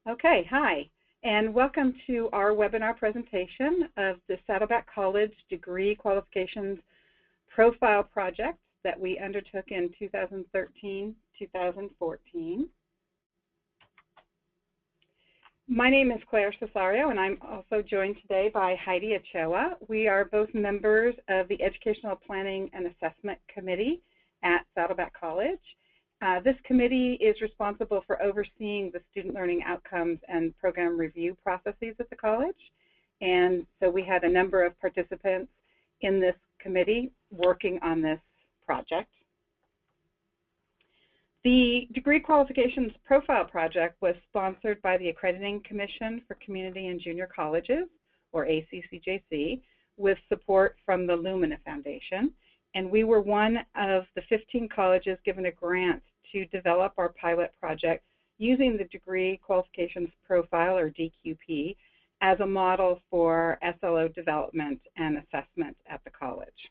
Okay, hi, and welcome to our webinar presentation of the Saddleback College Degree Qualifications Profile Project that we undertook in 2013-2014. My name is Claire Cesario, and I'm also joined today by Heidi Ochoa. We are both members of the Educational Planning and Assessment Committee at Saddleback College. This committee is responsible for overseeing the student learning outcomes and program review processes at the college. And so we had a number of participants in this committee working on this project. The Degree Qualifications Profile Project was sponsored by the Accrediting Commission for Community and Junior Colleges, or ACCJC, with support from the Lumina Foundation. And we were one of the 15 colleges given a grant to develop our pilot project using the Degree Qualifications Profile, or DQP, as a model for SLO development and assessment at the college.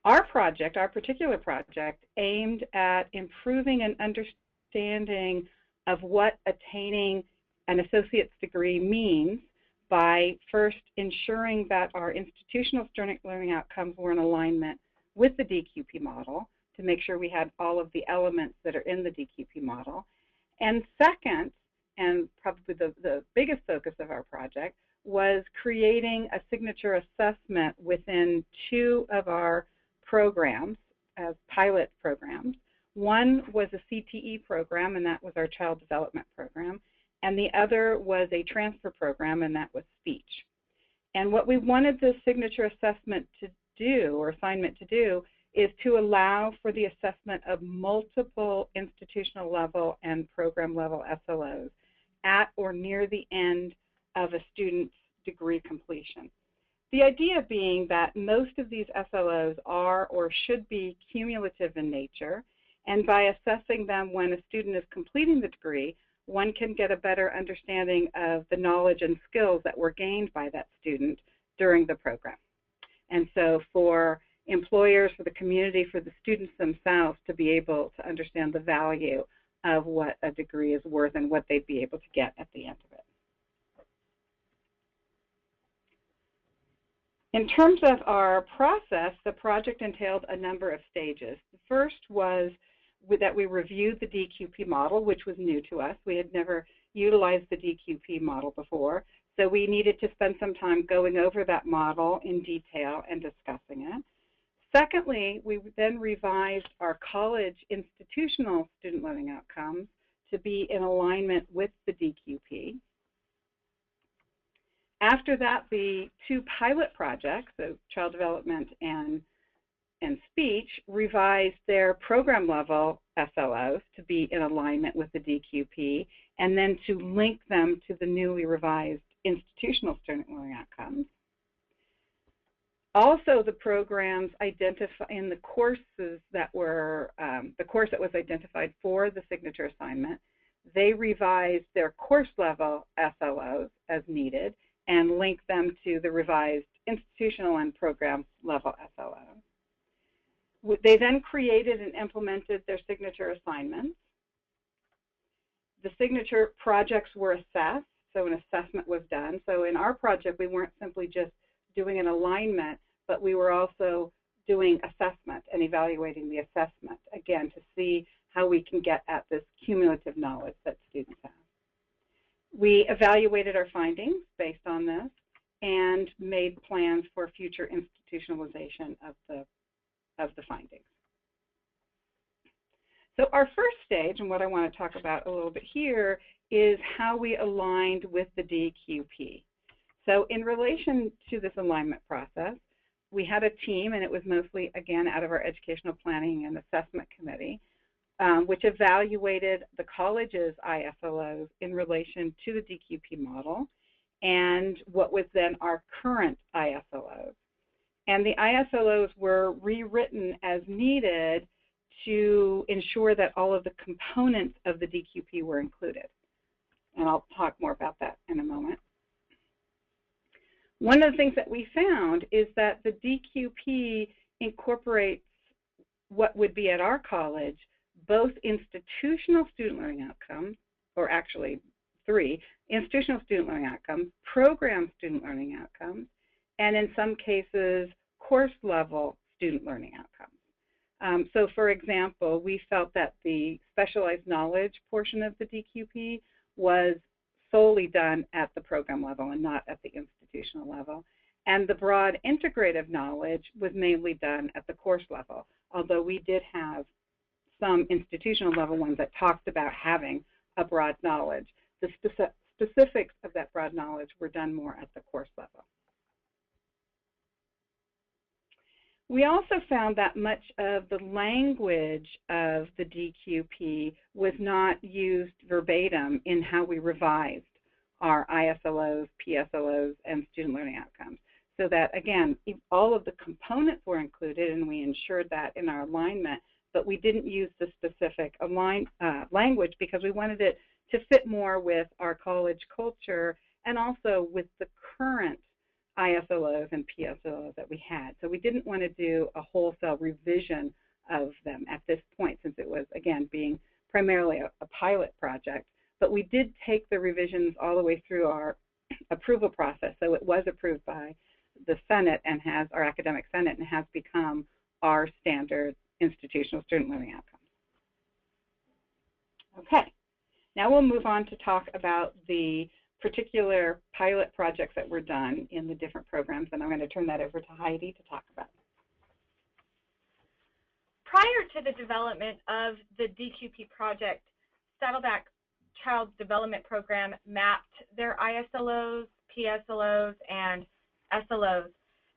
Our project, our particular project, aimed at improving an understanding of what attaining an associate's degree means by first ensuring that our institutional student learning outcomes were in alignment with the DQP model, to make sure we had all of the elements that are in the DQP model. And second, and probably the biggest focus of our project, was creating a signature assessment within two of our programs as pilot programs. One was a CTE program, and that was our child development program, and the other was a transfer program, and that was speech. And what we wanted this signature assessment to do, or assignment to do, is to allow for the assessment of multiple institutional level and program level SLOs at or near the end of a student's degree completion. The idea being that most of these SLOs are or should be cumulative in nature, and by assessing them when a student is completing the degree, one can get a better understanding of the knowledge and skills that were gained by that student during the program. And so for employers, for the community, for the students themselves to be able to understand the value of what a degree is worth and what they'd be able to get at the end of it. In terms of our process, the project entailed a number of stages. The first was that we reviewed the DQP model, which was new to us. We had never utilized the DQP model before, so we needed to spend some time going over that model in detail and discussing it. Secondly, we then revised our college institutional student learning outcomes to be in alignment with the DQP. After that, the two pilot projects, so child development and speech, revised their program level SLOs to be in alignment with the DQP, and then to link them to the newly revised institutional student learning outcomes. Also, the programs identify in the courses that were, the course that was identified for the signature assignment, they revised their course level SLOs as needed and linked them to the revised institutional and program level SLOs. They then created and implemented their signature assignments. The signature projects were assessed, so an assessment was done. So in our project, we weren't simply just doing an alignment, but we were also doing assessment and evaluating the assessment, again, to see how we can get at this cumulative knowledge that students have. We evaluated our findings based on this and made plans for future institutionalization of the findings. So our first stage, and what I want to talk about a little bit here, is how we aligned with the DQP. So in relation to this alignment process, we had a team, and it was mostly, again, out of our Educational Planning and Assessment Committee, which evaluated the college's ISLOs in relation to the DQP model and what was then our current ISLOs. And the ISLOs were rewritten as needed to ensure that all of the components of the DQP were included. And I'll talk more about that in a moment. One of the things that we found is that the DQP incorporates what would be at our college both institutional student learning outcomes, or actually 3, institutional student learning outcomes, program student learning outcomes, and in some cases, course level student learning outcomes. So for example, we felt that the specialized knowledge portion of the DQP was solely done at the program level and not at the institutional level. And the broad integrative knowledge was mainly done at the course level, although we did have some institutional level ones that talked about having a broad knowledge. The specifics of that broad knowledge were done more at the course level. We also found that much of the language of the DQP was not used verbatim in how we revised our ISLOs, PSLOs, and student learning outcomes. So that, again, all of the components were included, and we ensured that in our alignment, but we didn't use the specific language because we wanted it to fit more with our college culture and also with the current ISLOs and PSLOs that we had. So we didn't want to do a wholesale revision of them at this point, since it was, again, being primarily a pilot project. But we did take the revisions all the way through our approval process. So it was approved by the Senate and has our academic Senate and has become our standard institutional student learning outcomes. Okay, now we'll move on to talk about the particular pilot projects that were done in the different programs, and I'm going to turn that over to Heidi to talk about. Prior to the development of the DQP project, Saddleback Child Development Program mapped their ISLOs, PSLOs, and SLOs.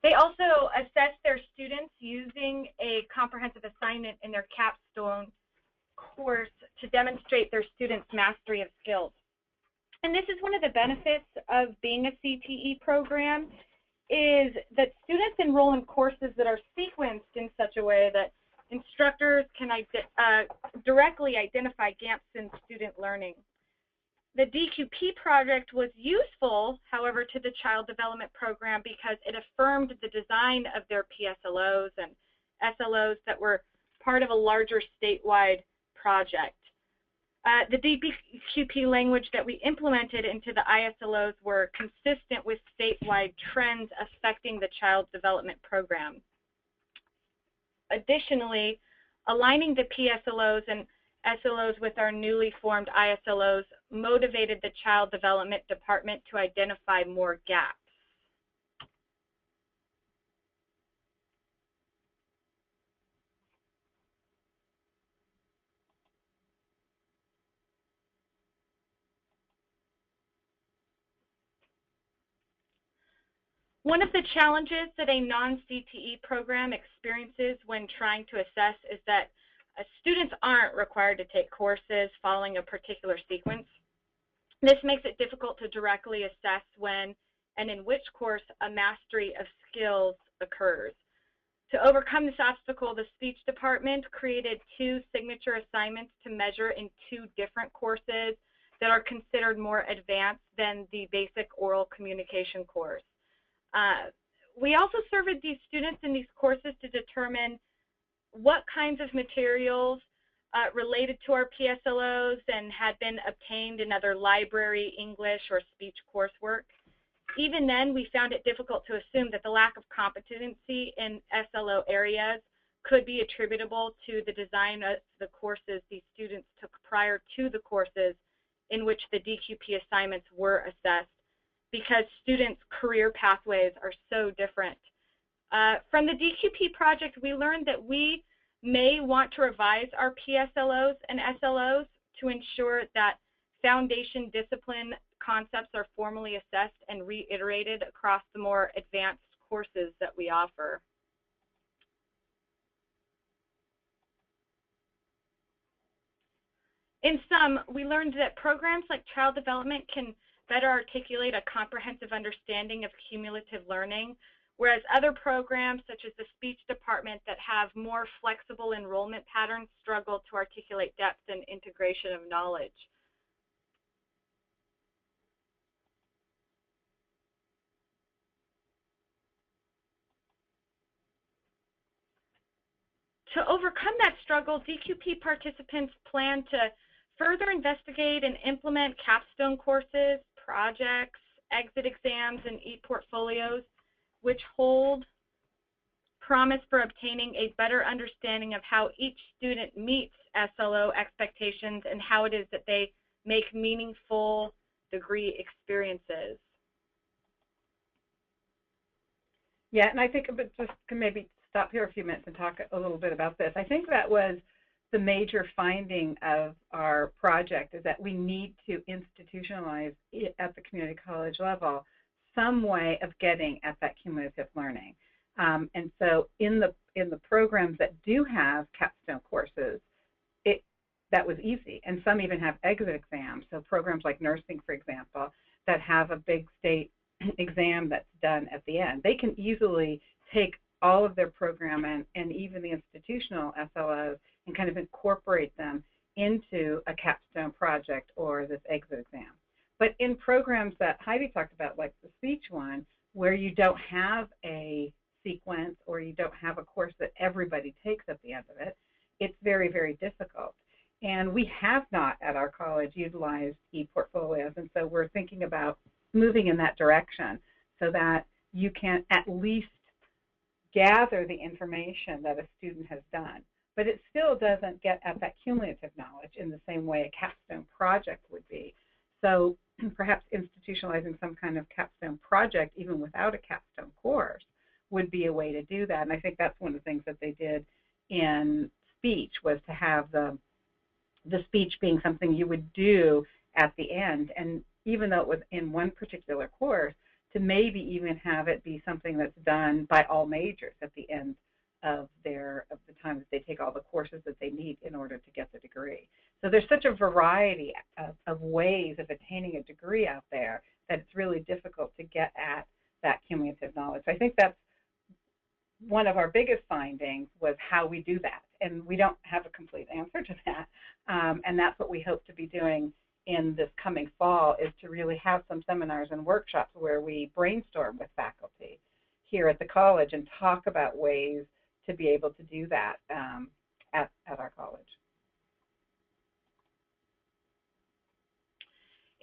They also assessed their students using a comprehensive assignment in their capstone course to demonstrate their students' mastery of skills. And this is one of the benefits of being a CTE program, is that students enroll in courses that are sequenced in such a way that instructors can directly identify gaps in student learning. The DQP project was useful, however, to the Child Development Program because it affirmed the design of their PSLOs and SLOs that were part of a larger statewide project. The DQP language that we implemented into the ISLOs were consistent with statewide trends affecting the Child Development Program. Additionally, aligning the PSLOs and SLOs with our newly formed ISLOs motivated the Child Development Department to identify more gaps. One of the challenges that a non-CTE program experiences when trying to assess is that students aren't required to take courses following a particular sequence. This makes it difficult to directly assess when and in which course a mastery of skills occurs. To overcome this obstacle, the speech department created 2 signature assignments to measure in 2 different courses that are considered more advanced than the basic oral communication course. We also surveyed these students in these courses to determine what kinds of materials related to our PSLOs and had been obtained in other library, English, or speech coursework. Even then, we found it difficult to assume that the lack of competency in SLO areas could be attributable to the design of the courses these students took prior to the courses in which the DQP assignments were assessed, because students' career pathways are so different. From the DQP project, we learned that we may want to revise our PSLOs and SLOs to ensure that foundation discipline concepts are formally assessed and reiterated across the more advanced courses that we offer. In sum, we learned that programs like child development can better articulate a comprehensive understanding of cumulative learning, whereas other programs such as the speech department that have more flexible enrollment patterns struggle to articulate depth and integration of knowledge. To overcome that struggle, DQP participants plan to further investigate and implement capstone courses, projects, exit exams, and e-portfolios, which hold promise for obtaining a better understanding of how each student meets SLO expectations and how it is that they make meaningful degree experiences. Yeah, and I think, but just can maybe stop here a few minutes and talk a little bit about this. I think that was the major finding of our project, is that we need to institutionalize it at the community college level some way of getting at that cumulative learning. And so in the programs that do have capstone courses, that was easy, and some even have exit exams. So programs like nursing, for example, that have a big state exam that's done at the end, they can easily take all of their program and even the institutional SLOs and kind of incorporate them into a capstone project or this exit exam. But in programs that Heidi talked about, like the speech one, where you don't have a sequence or you don't have a course that everybody takes at the end of it, it's very, very difficult. And we have not at our college utilized e-portfolios, and so we're thinking about moving in that direction so that you can at least gather the information that a student has done. But it still doesn't get at that cumulative knowledge in the same way a capstone project would be. So perhaps institutionalizing some kind of capstone project, even without a capstone course, would be a way to do that. And I think that's one of the things that they did in speech, was to have the speech being something you would do at the end. And even though it was in one particular course, to maybe even have it be something that's done by all majors at the end of the time that they take all the courses that they need in order to get the degree. So there's such a variety of ways of attaining a degree out there that it's really difficult to get at that cumulative knowledge. So I think that's one of our biggest findings, was how we do that. And we don't have a complete answer to that. And that's what we hope to be doing in this coming fall, is to really have some seminars and workshops where we brainstorm with faculty here at the college and talk about ways to be able to do that at our college.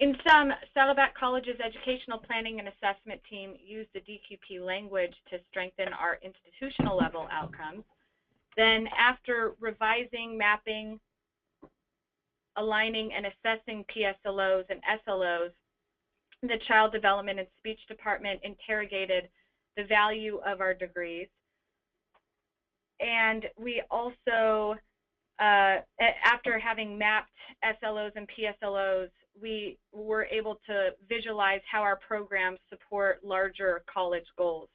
In sum, Saddleback College's educational planning and assessment team used the DQP language to strengthen our institutional level outcomes. Then after revising, mapping, aligning, and assessing PSLOs and SLOs, the Child Development and Speech Department interrogated the value of our degrees. And we also, after having mapped SLOs and PSLOs, we were able to visualize how our programs support larger college goals.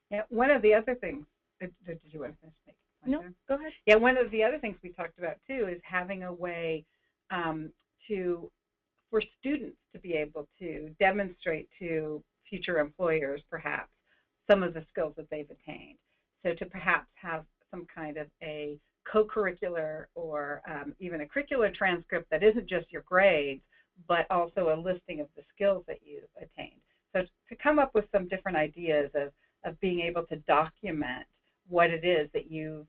Yeah, one of the other things, did you want to finish? No, go ahead. Yeah, one of the other things we talked about too is having a way for students to be able to demonstrate to future employers perhaps some of the skills that they've attained. So to perhaps have some kind of a co-curricular or even a curricular transcript that isn't just your grades, but also a listing of the skills that you've attained. So to come up with some different ideas of being able to document what it is that you've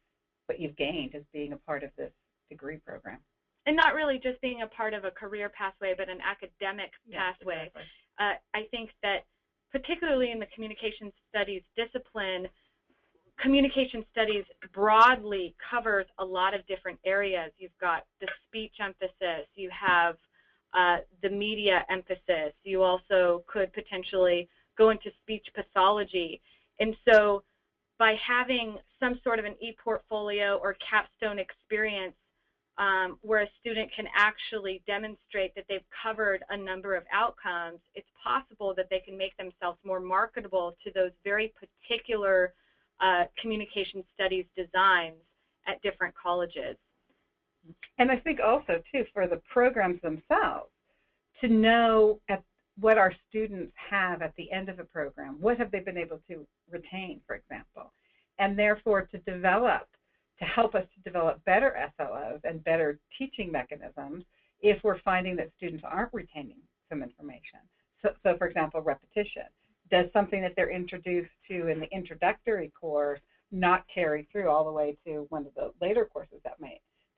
gained as being a part of this degree program. And not really just being a part of a career pathway, but an academic pathway. Exactly. I think that particularly in the communication studies discipline, communication studies broadly covers a lot of different areas. You've got the speech emphasis, you have the media emphasis, you also could potentially go into speech pathology. And so by having some sort of an e-portfolio or capstone experience where a student can actually demonstrate that they've covered a number of outcomes, it's possible that they can make themselves more marketable to those very particular communication studies designs at different colleges. And I think also, too, for the programs themselves, to know what our students have at the end of a program. What have they been able to retain, for example? And therefore to help us to develop better SLOs and better teaching mechanisms if we're finding that students aren't retaining some information. So for example, repetition. Does something that they're introduced to in the introductory course not carry through all the way to one of the later courses that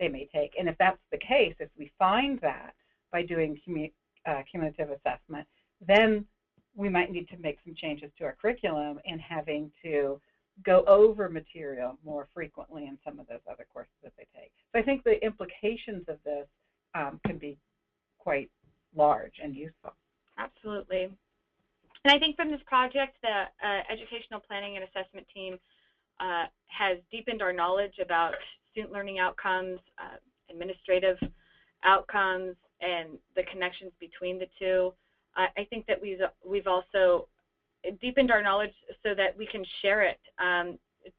they may take. And if that's the case, if we find that by doing cumulative assessment, then we might need to make some changes to our curriculum and having to go over material more frequently in some of those other courses that they take. So I think the implications of this can be quite large and useful. Absolutely. And I think from this project, the educational planning and assessment team has deepened our knowledge about student learning outcomes, administrative outcomes, and the connections between the two. I think that we've also deepened our knowledge so that we can share it.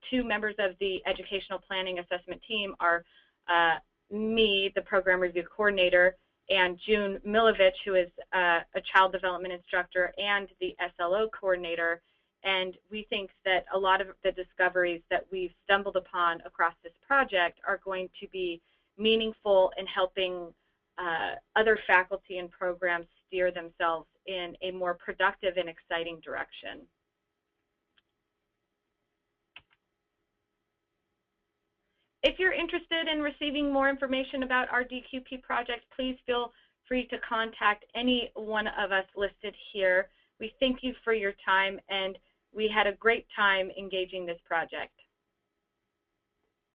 Two members of the educational planning assessment team are me, the program review coordinator, and June Milovich, who is a child development instructor and the SLO coordinator. And we think that a lot of the discoveries that we've stumbled upon across this project are going to be meaningful in helping other faculty and programs steer themselves in a more productive and exciting direction. If you're interested in receiving more information about our DQP project, please feel free to contact any one of us listed here. We thank you for your time, and we had a great time engaging this project.